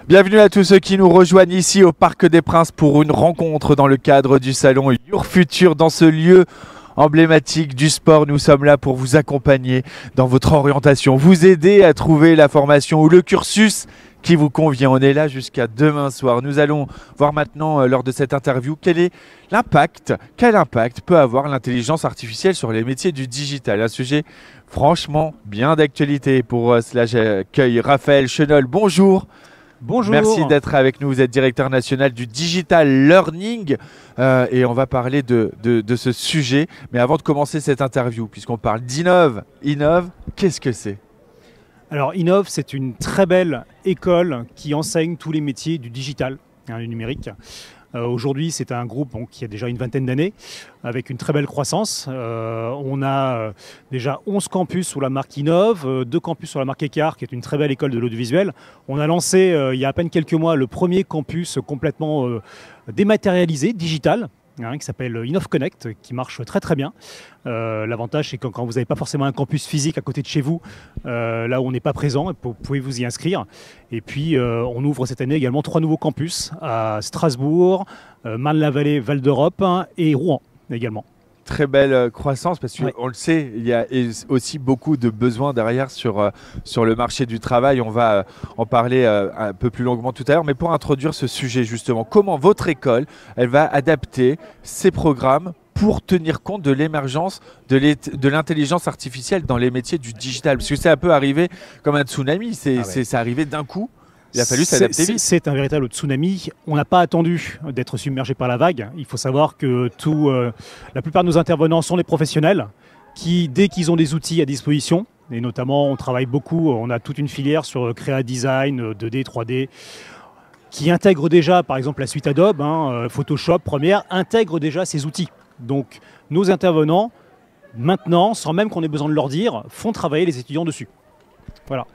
Bienvenue à tous ceux qui nous rejoignent ici au Parc des Princes pour une rencontre dans le cadre du salon Your Future. Dans ce lieu emblématique du sport, nous sommes là pour vous accompagner dans votre orientation, vous aider à trouver la formation ou le cursus qui vous convient. On est là jusqu'à demain soir. Nous allons voir maintenant lors de cette interview quel impact peut avoir l'intelligence artificielle sur les métiers du digital. Un sujet franchement bien d'actualité. Pour cela, j'accueille Raphaël Chenol. Bonjour. Bonjour. Merci d'être avec nous. Vous êtes directeur national du Digital Learning et on va parler de ce sujet. Mais avant de commencer cette interview, puisqu'on parle d'Innov, qu'est-ce que c'est ? Alors Innov, c'est une très belle école qui enseigne tous les métiers du digital, du numérique. Aujourd'hui, c'est un groupe qui a déjà une vingtaine d'années, avec une très belle croissance. On a déjà 11 campus sous la marque Innov, 2 campus sur la marque Écart, qui est une très belle école de l'audiovisuel. On a lancé, il y a à peine quelques mois, le premier campus complètement dématérialisé, digital, qui s'appelle Innov Connect, qui marche très très bien. L'avantage, c'est que quand vous n'avez pas forcément un campus physique à côté de chez vous, là où on n'est pas présent, vous pouvez vous y inscrire. Et puis, on ouvre cette année également 3 nouveaux campus à Strasbourg, Marne-la-Vallée, Val d'Europe et Rouen également. Très belle croissance parce qu'on le sait, il y a aussi beaucoup de besoins derrière sur le marché du travail. On va en parler un peu plus longuement tout à l'heure. Mais pour introduire ce sujet justement, comment votre école elle va adapter ses programmes pour tenir compte de l'émergence de l'intelligence artificielle dans les métiers du digital? Parce que c'est un peu arrivé comme un tsunami, c'est arrivé d'un coup. Il a fallu s'adapter vite. C'est un véritable tsunami. On n'a pas attendu d'être submergé par la vague. Il faut savoir que la plupart de nos intervenants sont des professionnels qui, dès qu'ils ont des outils à disposition, et notamment on travaille beaucoup, on a toute une filière sur Créa Design, 2D, 3D, qui intègre déjà par exemple la suite Adobe, Photoshop, Premiere, intègre déjà ces outils. Donc nos intervenants, maintenant, sans même qu'on ait besoin de leur dire, font travailler les étudiants dessus. Voilà.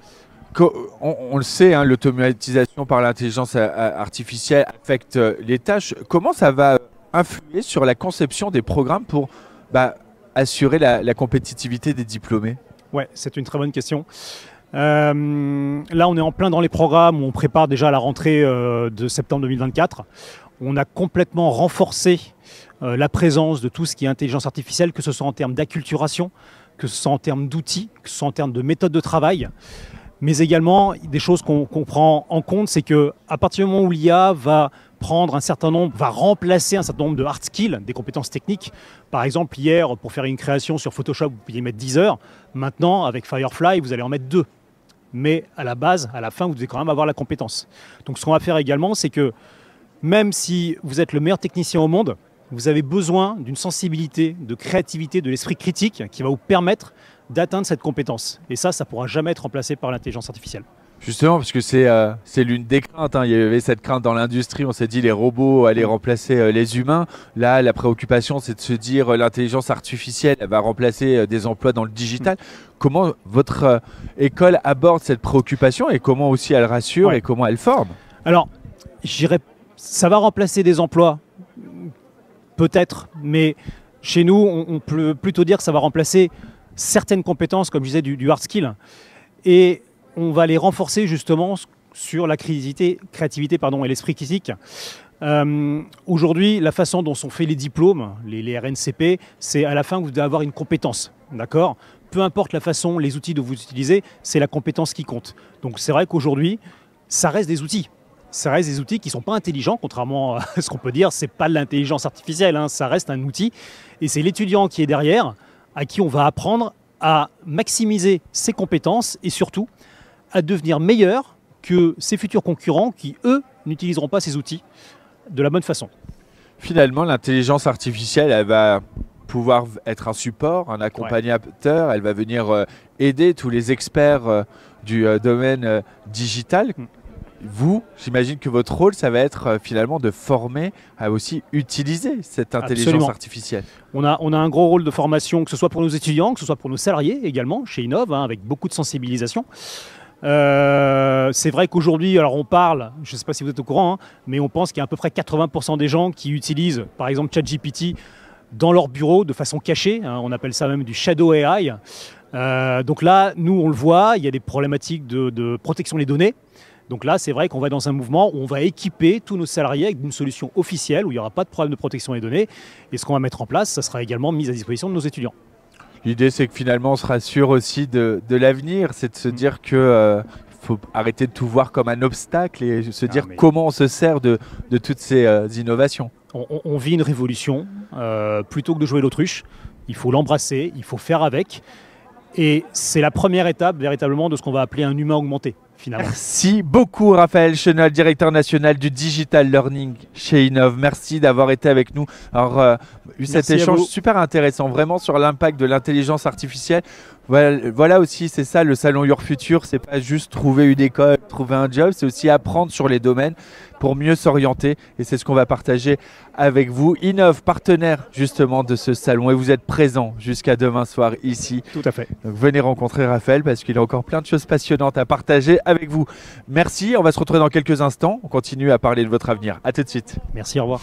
On le sait, l'automatisation par l'intelligence artificielle affecte les tâches. Comment ça va influer sur la conception des programmes pour assurer la compétitivité des diplômés? Ouais, c'est une très bonne question. Là, on est en plein dans les programmes où on prépare déjà la rentrée de septembre 2024. On a complètement renforcé la présence de tout ce qui est intelligence artificielle, que ce soit en termes d'acculturation, que ce soit en termes d'outils, que ce soit en termes de méthodes de travail. Mais également, des choses qu'on prend en compte, c'est qu'à partir du moment où l'IA va remplacer un certain nombre de hard skills, des compétences techniques. Par exemple, hier, pour faire une création sur Photoshop, vous pouviez mettre 10 heures. Maintenant, avec Firefly, vous allez en mettre 2. Mais à la base, à la fin, vous devez quand même avoir la compétence. Donc ce qu'on va faire également, c'est que même si vous êtes le meilleur technicien au monde, vous avez besoin d'une sensibilité, de créativité, de l'esprit critique qui va vous permettre d'atteindre cette compétence. Et ça ne pourra jamais être remplacé par l'intelligence artificielle. Justement, parce que c'est l'une des craintes. Il y avait cette crainte dans l'industrie. On s'est dit les robots allaient remplacer les humains. Là, la préoccupation, c'est de se dire l'intelligence artificielle elle va remplacer des emplois dans le digital. Comment votre école aborde cette préoccupation et comment aussi elle rassure et comment elle forme? Alors, je dirais, ça va remplacer des emplois, peut-être, mais chez nous, on peut plutôt dire que ça va remplacer certaines compétences, comme je disais, du hard skill. Et on va les renforcer justement sur la créativité et l'esprit critique. Aujourd'hui, la façon dont sont faits les diplômes, les RNCP, c'est à la fin que vous devez avoir une compétence. D'accord ? Peu importe la façon, les outils que vous utilisez, c'est la compétence qui compte. Donc c'est vrai qu'aujourd'hui, ça reste des outils. Ça reste des outils qui ne sont pas intelligents, contrairement à ce qu'on peut dire. Ce n'est pas de l'intelligence artificielle, ça reste un outil. Et c'est l'étudiant qui est derrière, à qui on va apprendre à maximiser ses compétences et surtout à devenir meilleur que ses futurs concurrents qui, eux, n'utiliseront pas ces outils de la bonne façon. Finalement, l'intelligence artificielle, elle va pouvoir être un support, un accompagnateur, elle va venir aider tous les experts du domaine digital. Vous, j'imagine que votre rôle, ça va être finalement de former à aussi utiliser cette intelligence artificielle. On a un gros rôle de formation, que ce soit pour nos étudiants, que ce soit pour nos salariés également, chez Innov, avec beaucoup de sensibilisation. C'est vrai qu'aujourd'hui, alors on parle, je ne sais pas si vous êtes au courant, mais on pense qu'il y a à peu près 80% des gens qui utilisent, par exemple, ChatGPT dans leur bureau de façon cachée. On appelle ça même du shadow AI. Donc là, nous, on le voit, il y a des problématiques de protection des données. Donc là, c'est vrai qu'on va être dans un mouvement où on va équiper tous nos salariés avec une solution officielle, où il n'y aura pas de problème de protection des données. Et ce qu'on va mettre en place, ça sera également mis à disposition de nos étudiants. L'idée, c'est que finalement, on se rassure aussi de l'avenir. C'est de se dire que faut arrêter de tout voir comme un obstacle et se dire comment on se sert de toutes ces innovations. On vit une révolution. Plutôt que de jouer l'autruche, il faut l'embrasser, il faut faire avec. Et c'est la première étape véritablement de ce qu'on va appeler un humain augmenté. Finalement. Merci beaucoup Raphaël Chenol, directeur national du Digital Learning chez Innov. Merci d'avoir été avec nous. Alors, eu cet échange super intéressant, vraiment sur l'impact de l'intelligence artificielle. Voilà aussi, c'est ça le salon Your Future, c'est pas juste trouver une école, trouver un job, c'est aussi apprendre sur les domaines pour mieux s'orienter et c'est ce qu'on va partager avec vous. Innov, partenaire justement de ce salon et vous êtes présent jusqu'à demain soir ici. Tout à fait. Donc venez rencontrer Raphaël parce qu'il a encore plein de choses passionnantes à partager avec vous. Merci, on va se retrouver dans quelques instants, on continue à parler de votre avenir. À tout de suite. Merci, au revoir.